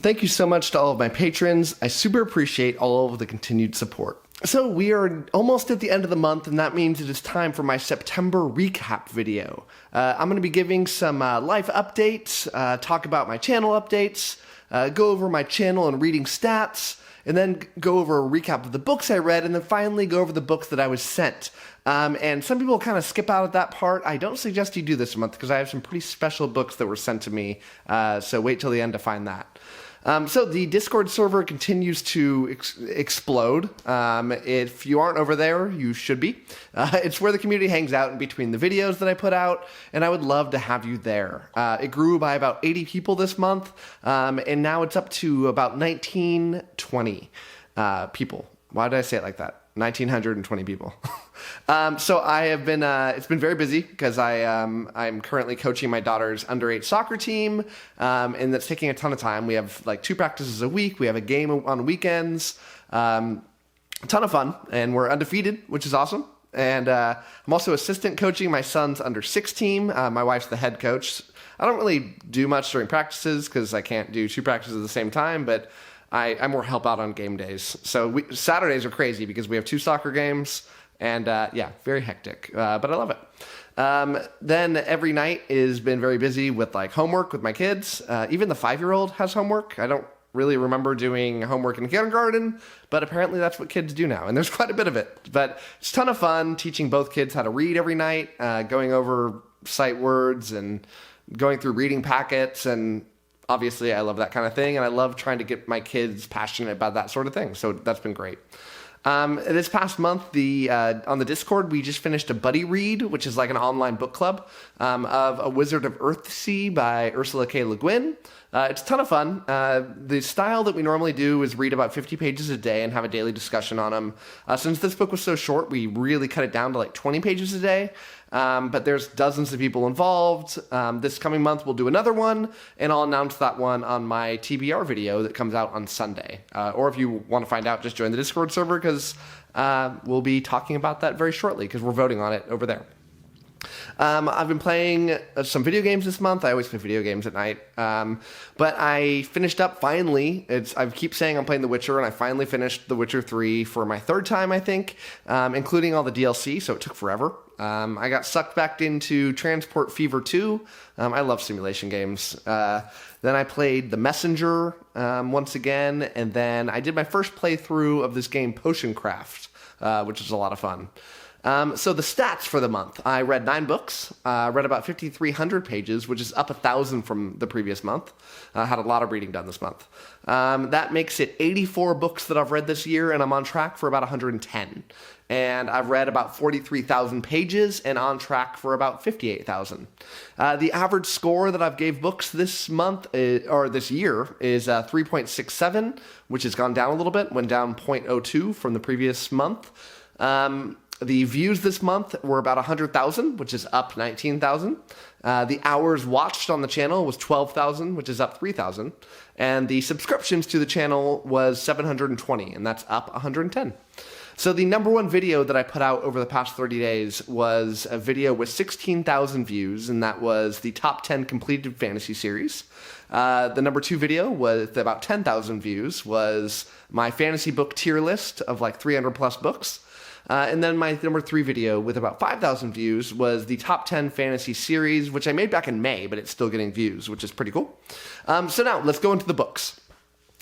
Thank you so much to all of my patrons. I super appreciate all of the continued support. So we are almost at the end of the month, and that means it is time for my September recap video. I'm going to be giving some life updates, talk about my channel updates, go over my channel and reading stats, and then go over a recap of the books I read, and then finally go over the books that I was sent. And some people kind of skip out at that part. I don't suggest you do this month because I have some pretty special books that were sent to me, so wait till the end to find that. So the Discord server continues to explode. If you aren't over there, you should be. It's where the community hangs out in between the videos that I put out, and I would love to have you there. It grew by about 80 people this month, and now it's up to about 1920 people. Why did I say it like that? 1,920 people. So I have been, it's been very busy because I'm currently coaching my daughter's under-8 soccer team, and that's taking a ton of time. We have like 2 practices a week. We have a game on weekends. A ton of fun, and we're undefeated, which is awesome. And I'm also assistant coaching my son's under-6 team. My wife's the head coach. I don't really do much during practices because I can't do 2 practices at the same time, but I more help out on game days. So Saturdays are crazy because we have 2 soccer games, and yeah, very hectic, but I love it. Then every night has been very busy with like homework with my kids. Even the 5-year-old has homework. I don't really remember doing homework in kindergarten, but apparently that's what kids do now, and there's quite a bit of it. But it's a ton of fun teaching both kids how to read every night, going over sight words and going through reading packets, and obviously, I love that kind of thing, and I love trying to get my kids passionate about that sort of thing, so that's been great. This past month, on the Discord, we just finished a buddy read, which is like an online book club, of A Wizard of 𝗟𝗏𝐻𝐿 by Ursula K. Le Guin. It's a ton of fun. The style that we normally do is read about 50 pages a day and have a daily discussion on them. Since this book was so short, we really cut it down to like 20 pages a day. But there's dozens of people involved. This coming month we'll do another one, and I'll announce that one on my TBR video that comes out on Sunday. Or if you want to find out, just join the Discord server because we'll be talking about that very shortly because we're voting on it over there. I've been playing some video games this month. I always play video games at night. But I finished up finally. I keep saying I'm playing The Witcher, and I finally finished The Witcher 3 for my 3rd time, I think, including all the DLC, so it took forever. I got sucked back into Transport Fever 2. I love simulation games. Then I played The Messenger once again, and then I did my first playthrough of this game, Potion Craft, which is a lot of fun. So the stats for the month. I read 9 books, read about 5,300 pages, which is up 1,000 from the previous month. I had a lot of reading done this month. That makes it 84 books that I've read this year, and I'm on track for about 110. And I've read about 43,000 pages and on track for about 58,000. The average score that I've gave books this month, or this year, is 3.67, which has gone down a little bit, went down 0.02 from the previous month. The views this month were about 100,000, which is up 19,000. The hours watched on the channel was 12,000, which is up 3,000. And the subscriptions to the channel was 720, and that's up 110. So the number 1 video that I put out over the past 30 days was a video with 16,000 views, and that was the top 10 completed fantasy series. The number 2 video with about 10,000 views was my fantasy book tier list of like 300 plus books. And then my number 3 video with about 5,000 views was the top 10 fantasy series, which I made back in May, but it's still getting views, which is pretty cool. So now let's go into the books.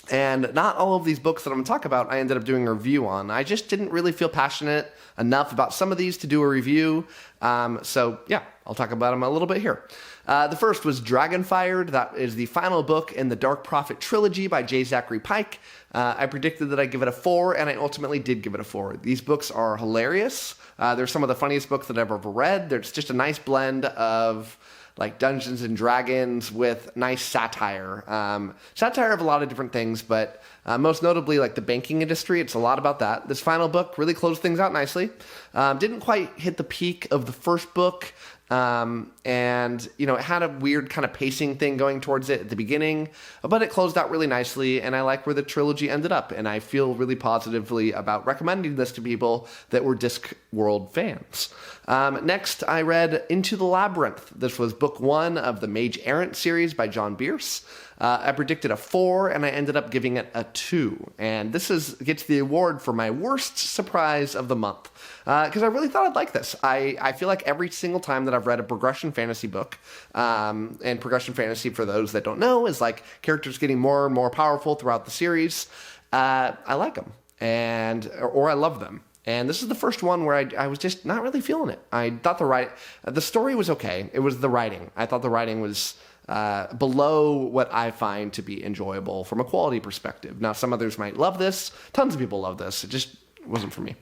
And not all of these books that I'm going to talk about I ended up doing a review on. I just didn't really feel passionate enough about some of these to do a review. So yeah, I'll talk about them a little bit here. The first was Dragonfired. That is the final book in the Dark Prophet trilogy by J. Zachary Pike. I predicted that I'd give it a 4, and I ultimately did give it a 4. These books are hilarious. They're some of the funniest books that I've ever read. There's just a nice blend of like Dungeons and Dragons with nice satire. Satire of a lot of different things, but most notably like the banking industry. It's a lot about that. This final book really closed things out nicely. Didn't quite hit the peak of the first book. And and, you know, it had a weird kind of pacing thing going towards it at the beginning, but it closed out really nicely, and I like where the trilogy ended up, and I feel really positively about recommending this to people that were Discworld fans. Next, I read Into the Labyrinth. This was book 1 of the Mage Errant series by John Bierce. I predicted a 4, and I ended up giving it a 2. And this gets the award for my worst surprise of the month. Because I really thought I'd like this. I feel like every single time that I've read a progression fantasy book, and progression fantasy, for those that don't know, is like characters getting more and more powerful throughout the series. I like them, or I love them. And this is the first one where I was just not really feeling it. I thought the story was okay. It was the writing. I thought the writing was below what I find to be enjoyable from a quality perspective. Now, some others might love this. Tons of people love this. It just wasn't for me.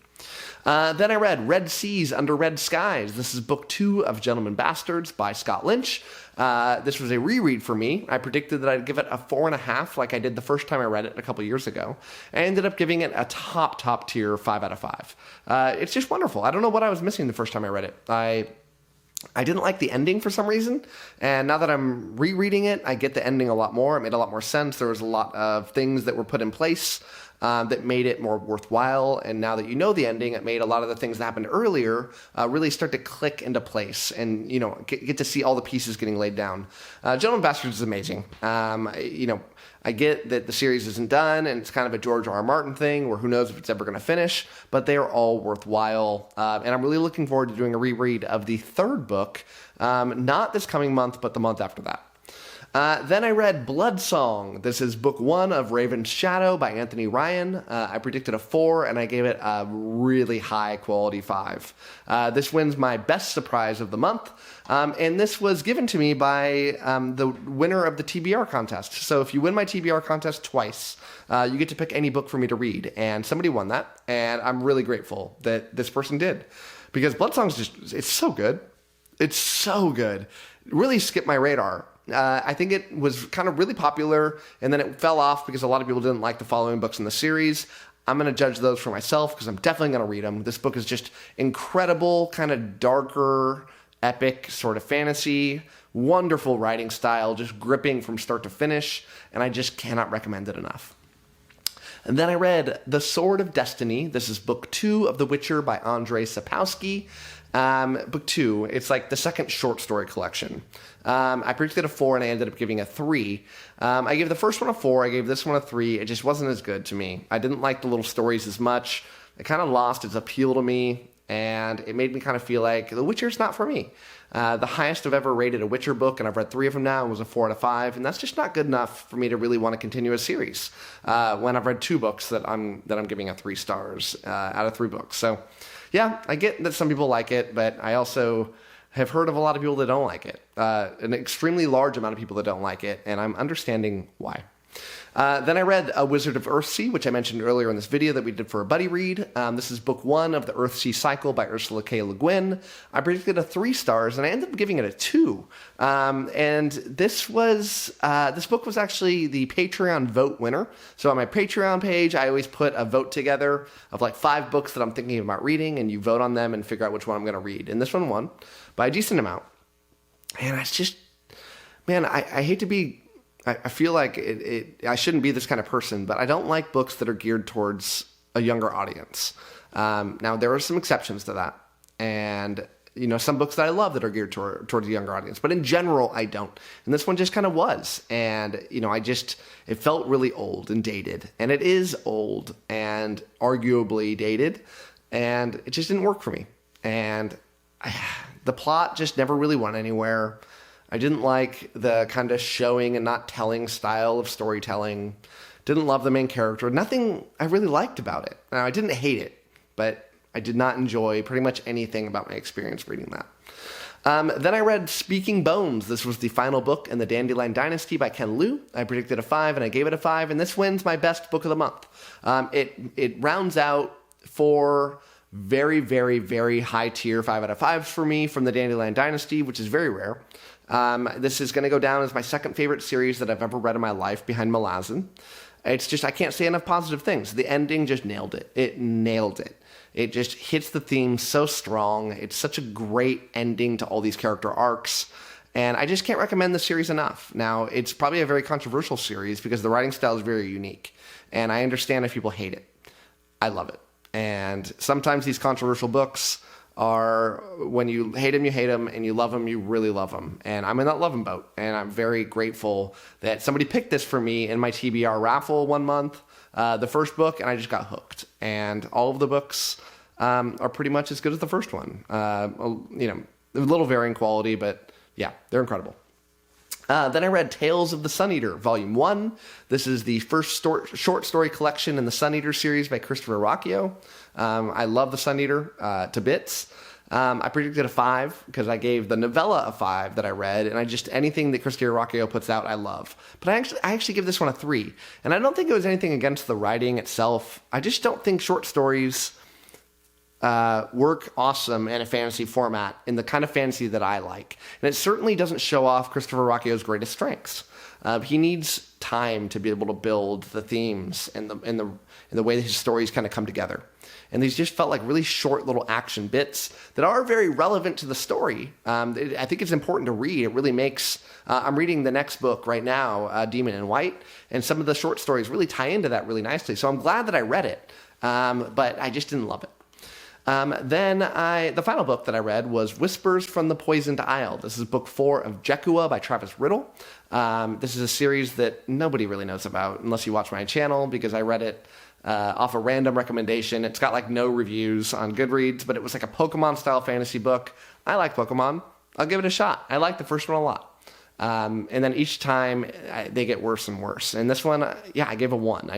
Then I read Red Seas Under Red Skies. This is book 2 of Gentlemen Bastards by Scott Lynch. This was a reread for me. I predicted that I'd give it a 4.5 like I did the first time I read it a couple years ago. I ended up giving it a top tier 5 out of 5. It's just wonderful. I don't know what I was missing the first time I read it. I didn't like the ending for some reason, and now that I'm rereading it, I get the ending a lot more. It made a lot more sense. There was a lot of things that were put in place that made it more worthwhile, and now that you know the ending, it made a lot of the things that happened earlier really start to click into place, and, you know, get to see all the pieces getting laid down. Gentlemen Bastards is amazing. I get that the series isn't done, and it's kind of a George R.R. Martin thing where who knows if it's ever going to finish, but they are all worthwhile. And I'm really looking forward to doing a reread of the 3rd book, not this coming month, but the month after that. Then I read Bloodsong. This is book 1 of Raven's Shadow by Anthony Ryan. I predicted a 4, and I gave it a really high quality 5. This wins my best surprise of the month, and this was given to me by the winner of the TBR contest. So if you win my TBR contest twice, you get to pick any book for me to read, and somebody won that, and I'm really grateful that this person did, because Bloodsong's it's so good. It's so good. It really skipped my radar. I think it was kind of really popular, and then it fell off because a lot of people didn't like the following books in the series. I'm going to judge those for myself because I'm definitely going to read them. This book is just incredible, kind of darker, epic sort of fantasy, wonderful writing style, just gripping from start to finish, and I just cannot recommend it enough. And then I read The Sword of Destiny. This is book 2 of The Witcher by Andrzej Sapkowski. Book 2, it's like the second short story collection. I predicted a 4, and I ended up giving a 3. I gave the first one a 4, I gave this one a 3. It just wasn't as good to me. I didn't like the little stories as much. It kind of lost its appeal to me, and it made me kind of feel like The Witcher's not for me. The highest I've ever rated a Witcher book, and I've read 3 of them now, was a 4 out of 5, and that's just not good enough for me to really want to continue a series. When I've read 2 books that I'm giving a 3 stars out of 3 books. So, yeah, I get that some people like it, but I also have heard of a lot of people that don't like it. An extremely large amount of people that don't like it, and I'm understanding why. Then I read A Wizard of 𝗟𝗏𝐶, which I mentioned earlier in this video that we did for a buddy read. This is book 1 of the 𝗟𝗏𝐶 cycle by Ursula K. Le Guin. I predicted a 3 stars, and I ended up giving it a 2. And this book was actually the Patreon vote winner. So on my Patreon page, I always put a vote together of like 5 books that I'm thinking about reading, and you vote on them and figure out which one I'm going to read. And this one won by a decent amount. And it's just, man, I hate to be... I feel like I shouldn't be this kind of person, but I don't like books that are geared towards a younger audience. Now, there are some exceptions to that. And, you know, some books that I love that are geared towards a younger audience. But in general, I don't. And this one just kind of was. And, you know, it felt really old and dated. And it is old and arguably dated. And it just didn't work for me. And the plot just never really went anywhere. I didn't like the kind of showing and not telling style of storytelling. Didn't love the main character. Nothing I really liked about it. Now, I didn't hate it, but I did not enjoy pretty much anything about my experience reading that. Then I read Speaking Bones. This was the final book in the Dandelion Dynasty by Ken Liu. I predicted a 5, and I gave it a 5, and this wins my best book of the month. It rounds out 4 very, very, very high tier 5 out of 5s for me from the Dandelion Dynasty, which is very rare. This is going to go down as my second favorite series that I've ever read in my life, behind Malazan. It's just, I can't say enough positive things. The ending just nailed it. It nailed it. It just hits the theme so strong. It's such a great ending to all these character arcs. And I just can't recommend the series enough. Now, it's probably a very controversial series because the writing style is very unique. And I understand if people hate it. I love it. And sometimes these controversial books are, when you hate them, and you love them, you really love them. And I'm in that love them boat. And I'm very grateful that somebody picked this for me in my TBR raffle one month, the first book, and I just got hooked. And all of the books are pretty much as good as the first one. You know, a little varying quality, but yeah, they're incredible. Then I read Tales of the Sun Eater, Volume 1. This is the first short story collection in the Sun Eater series by 𝗂𝐿. I love the Sun Eater to bits. I predicted a 5 because I gave the novella a 5 that I read, and anything that 𝗂𝐿 puts out, I love. But I actually give this one a 3, and I don't think it was anything against the writing itself. I just don't think short stories work awesome in a fantasy format, in the kind of fantasy that I like. And it certainly doesn't show off 𝗂𝐿's greatest strengths. He needs time to be able to build the themes and the way that his stories kind of come together. And these just felt like really short little action bits that are very relevant to the story. I think it's important to read. It really makes... I'm reading the next book right now, Demon in White, and some of the short stories really tie into that really nicely. So I'm glad that I read it, but I just didn't love it. Then the final book that I read was Whispers from the Poisoned Isle. This is book 4 of 𝐤𝐬 by Travis Riddle. This is a series that nobody really knows about unless you watch my channel, because I read it off a random recommendation. It's got like no reviews on Goodreads, but it was like a Pokemon style fantasy book. I like Pokemon. I'll give it a shot. I like the first one a lot. And then each time they get worse and worse. And this one, yeah, I gave a 1.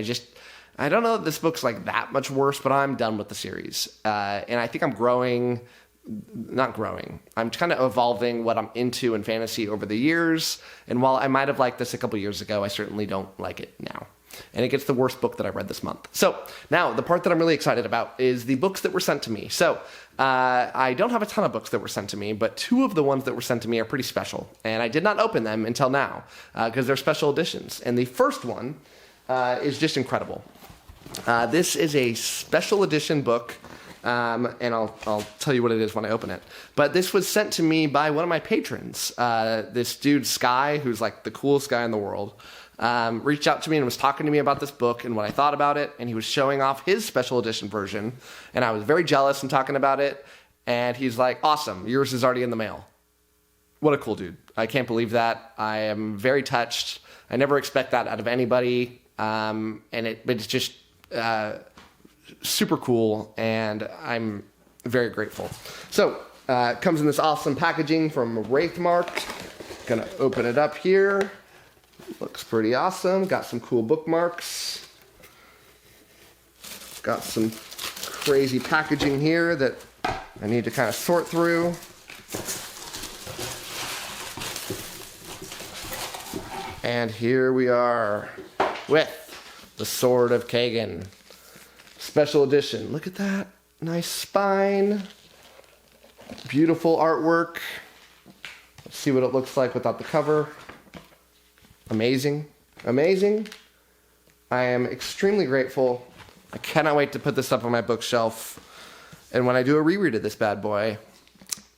I don't know that this book's like that much worse, but I'm done with the series. And I think I'm not growing. I'm kind of evolving what I'm into in fantasy over the years. And while I might have liked this a couple years ago, I certainly don't like it now. And it gets the worst book that I read this month. So now the part that I'm really excited about is the books that were sent to me. So I don't have a ton of books that were sent to me, but 2 of the ones that were sent to me are pretty special. And I did not open them until now because they're special editions. And the first one is just incredible. This is a special edition book, and I'll tell you what it is when I open it. But this was sent to me by one of my patrons. This dude, Sky, who's like the coolest guy in the world, reached out to me and was talking to me about this book and what I thought about it, and he was showing off his special edition version, and I was very jealous and talking about it, and he's like, awesome, yours is already in the mail. What a cool dude. I can't believe that. I am very touched. I never expect that out of anybody, and it's just... super cool, and I'm very grateful. So, it comes in this awesome packaging from 𝗏𝗏mark. Gonna open it up here. Looks pretty awesome. Got some cool bookmarks. Got some crazy packaging here that I need to kind of sort through. And here we are with the Sword of 𝐒𝐮. Special edition. Look at that. Nice spine. Beautiful artwork. Let's see what it looks like without the cover. Amazing. Amazing. I am extremely grateful. I cannot wait to put this up on my bookshelf. And when I do a reread of this bad boy,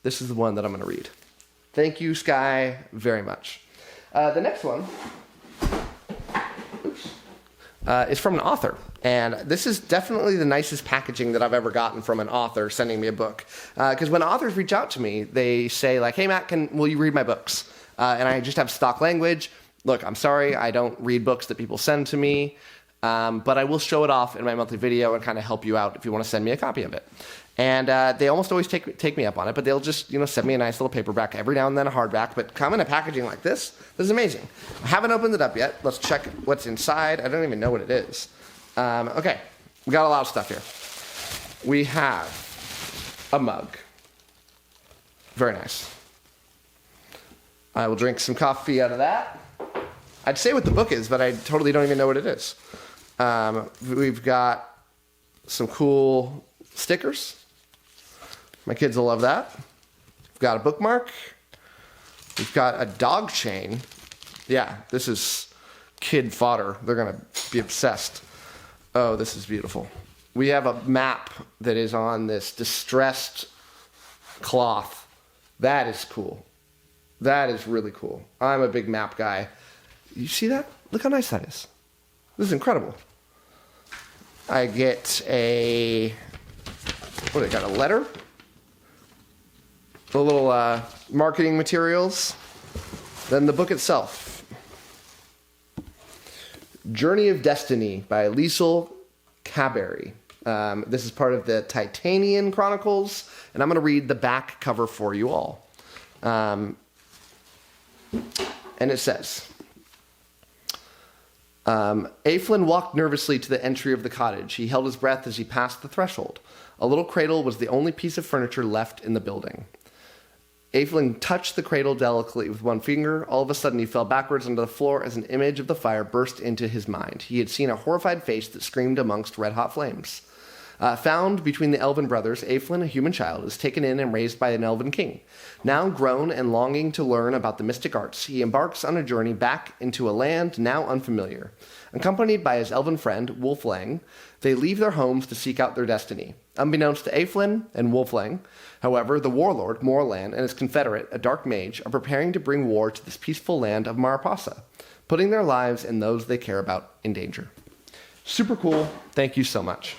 this is the one that I'm going to read. Thank you, Sky, very much. The next one is from an author. And this is definitely the nicest packaging that I've ever gotten from an author sending me a book. Because when authors reach out to me, they say like, hey Matt, will you read my books? And I just have stock language. Look, I'm sorry, I don't read books that people send to me, but I will show it off in my monthly video and kind of help you out if you want to send me a copy of it. And they almost always take me up on it, but they'll just send me a nice little paperback, every now and then a hardback, but come in a packaging like this. This is amazing. I haven't opened it up yet. Let's check what's inside. I don't even know what it is. Okay, we got a lot of stuff here. We have a mug. Very nice. I will drink some coffee out of that. I'd say what the book is, but I totally don't even know what it is. We've got some cool stickers. My kids will love that. We've got a bookmark. We've got a dog chain. Yeah, this is kid fodder. They're going to be obsessed. Oh, this is beautiful. we have a map that is on this distressed cloth. That is cool. That is really cool. I'm a big map guy. You see that? Look how nice that is. This is incredible. I get a, what, I got a letter? A little marketing materials. Then the book itself. Journey of Destiny by 𝐒𝐮𝐲𝐽. This is part of the Titanian Chronicles, and I'm going to read the back cover for you all. And it says, Aeflin walked nervously to the entry of the cottage. He held his breath as he passed the threshold. A little cradle was the only piece of furniture left in the building. Aeflin touched the cradle delicately with one finger. All of a sudden, he fell backwards onto the floor as an image of the fire burst into his mind. He had seen a horrified face that screamed amongst red-hot flames. Found between the elven brothers, Aeflin, a human child, is taken in and raised by an elven king. Now grown and longing to learn about the mystic arts, he embarks on a journey back into a land now unfamiliar. Accompanied by his elven friend, Wulflang, they leave their homes to seek out their destiny. Unbeknownst to Aeflin and Wulflang, however, the warlord, Morlan, and his confederate, a dark mage, are preparing to bring war to this peaceful land of Marapasa, putting their lives and those they care about in danger. Super cool. Thank you so much.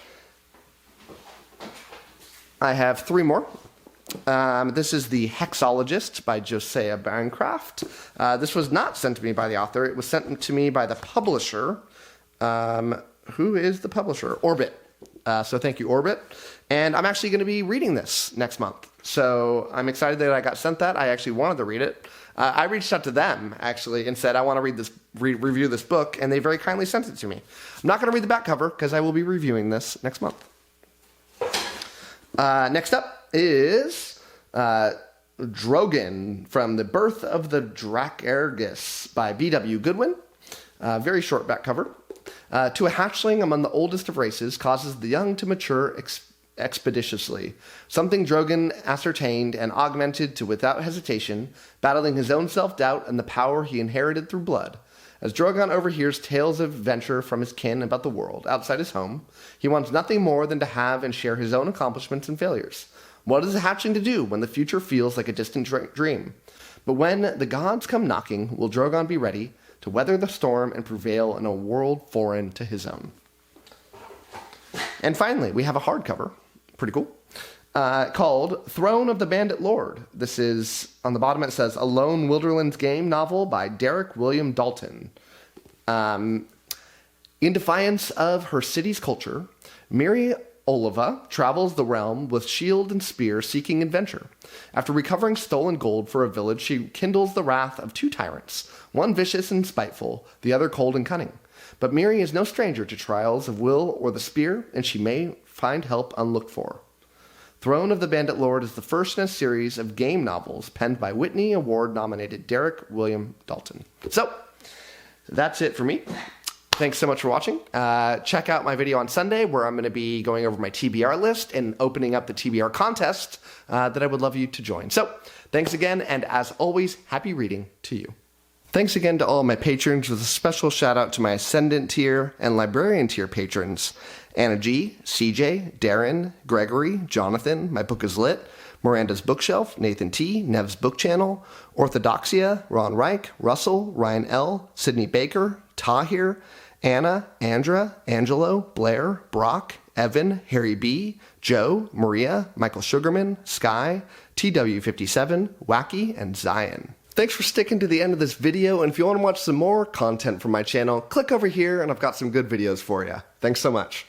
I have 3 more. This is The Hexologist by Josiah Bancroft. This was not sent to me by the author. It was sent to me by the publisher. Who is the publisher? Orbit. So thank you, Orbit. And I'm actually going to be reading this next month. So I'm excited that I got sent that. I actually wanted to read it. I reached out to them, actually, and said, I want to review this book, and they very kindly sent it to me. I'm not going to read the back cover, because I will be reviewing this next month. Next up is Drogon from The Birth of the 𝗟𝗏𝗃 by B.W. Goodwin. Very short back cover. To a hatchling among the oldest of races causes the young to mature expeditiously. Something Drogon ascertained and augmented to without hesitation, battling his own self-doubt and the power he inherited through blood. As Drogon overhears tales of adventure from his kin about the world outside his home, he wants nothing more than to have and share his own accomplishments and failures. What is a hatchling to do when the future feels like a distant dream? But when the gods come knocking, will Drogon be ready to weather the storm and prevail in a world foreign to his own? And finally, we have a hardcover, pretty cool, called Throne of the Bandit Lord. This is, on the bottom it says, a lone Wilderlands game novel by Derek William Dalton. In defiance of her city's culture, Miri Oliva travels the realm with shield and spear seeking adventure. After recovering stolen gold for a village, she kindles the wrath of 2 tyrants, one vicious and spiteful, the other cold and cunning. But Miri is no stranger to trials of will or the spear, and she may find help unlooked for. Throne of the Bandit Lord is the first in a series of game novels penned by Whitney Award-nominated Derek William Dalton. So, that's it for me. Thanks so much for watching. Check out my video on Sunday where I'm going to be going over my TBR list and opening up the TBR contest that I would love you to join. So, thanks again, and as always, happy reading to you. Thanks again to all my patrons, with a special shout out to my Ascendant tier and Librarian tier patrons: Anna G, CJ, Darren, Gregory, Jonathan, My Book is Lit, Miranda's Bookshelf, Nathan T, Nev's Book Channel, Orthodoxia, Ron Reich, Russell, Ryan L, Sydney Baker, Tahir, Anna, Andra, Angelo, Blair, Brock, Evan, Harry B, Joe, Maria, Michael Sugarman, Sky, TW57, Wacky, and Zion. Thanks for sticking to the end of this video, and if you want to watch some more content from my channel, click over here and I've got some good videos for you. Thanks so much.